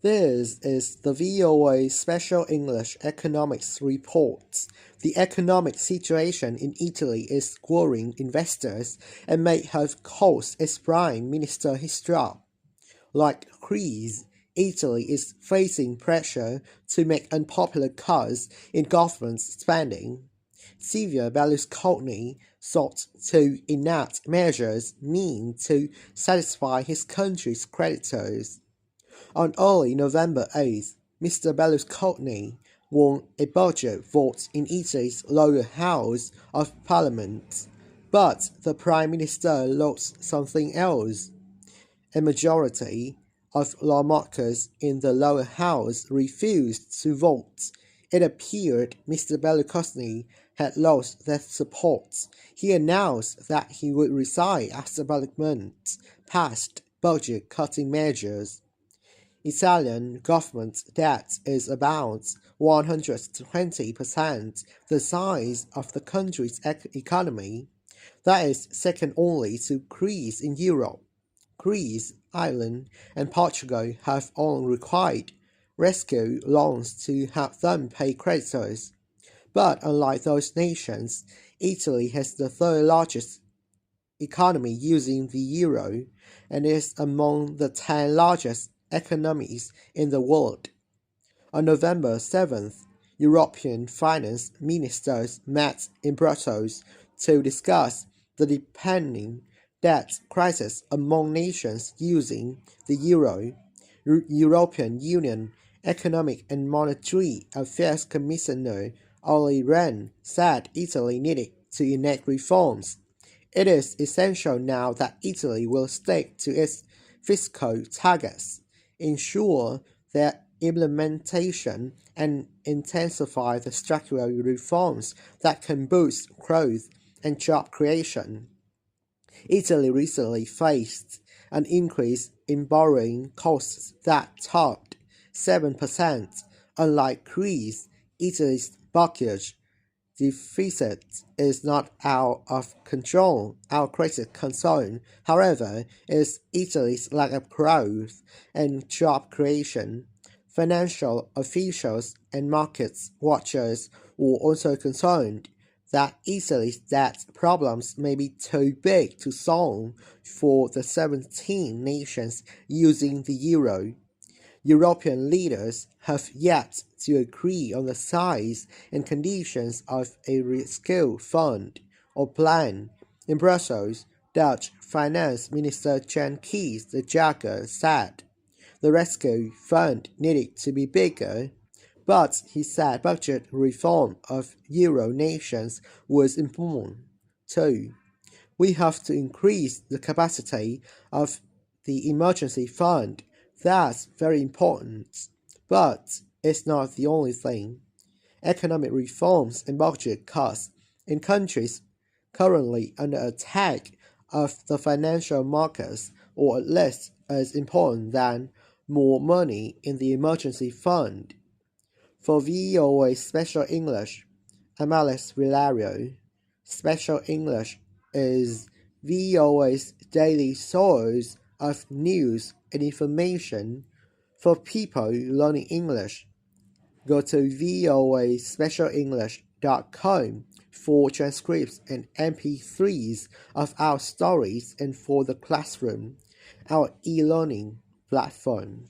This is the VOA Special English Economics Report. The economic situation in Italy is worrying investors and may have caused its Prime Minister his job. Like Greece, Italy is facing pressure to make unpopular cuts in government spending. Silvio Berlusconi sought to enact measures meant to satisfy his country's creditors. On early November 8th, Mr. Berlusconi won a budget vote in Italy's lower house of parliament, but the Prime Minister lost something else. A majority of lawmakers in the lower house refused to vote. It appeared Mr. Berlusconi had lost their support. He announced that he would resign as the parliament passed budget-cutting measures. Italian government debt is about 120% the size of the country's economy. That is second only to Greece in Europe. Greece, Ireland, and Portugal have all required rescue loans to help them pay creditors. But unlike those nations, Italy has the third largest economy using the euro and is among the 10 largest economies in the world. On November 7th, European finance ministers met in Brussels to discuss the deepening debt crisis among nations using the euro. European Union Economic and Monetary Affairs Commissioner Olli Rehn said Italy needed to enact reforms. It is essential now that Italy will stick to its fiscal targets, ensure their implementation, and intensify the structural reforms that can boost growth and job creation. Italy recently faced an increase in borrowing costs that topped 7%. Unlike Greece, Italy's budget deficit is not out of control. Our greatest concern, however, is Italy's lack of growth and job creation. Financial officials and market watchers were also concerned that Italy's debt problems may be too big to solve for the 17 nations using the euro. European leaders have yet to agree on the size and conditions of a rescue fund or plan. In Brussels, Dutch Finance Minister Jan Kees de Jager said the rescue fund needed to be bigger, but he said budget reform of euro nations was important too. We have to increase the capacity of the emergency fund. That's very important, but it's not the only thing. Economic reforms and budget cuts in countries currently under attack of the financial markets are at least as important than more money in the emergency fund. For VOA Special English, I'm Alex Villario. Special English is VOA's daily source of news and information for people learning English. Go to voaspecialenglish.com for transcripts and MP3s of our stories and for the classroom, our e-learning platform.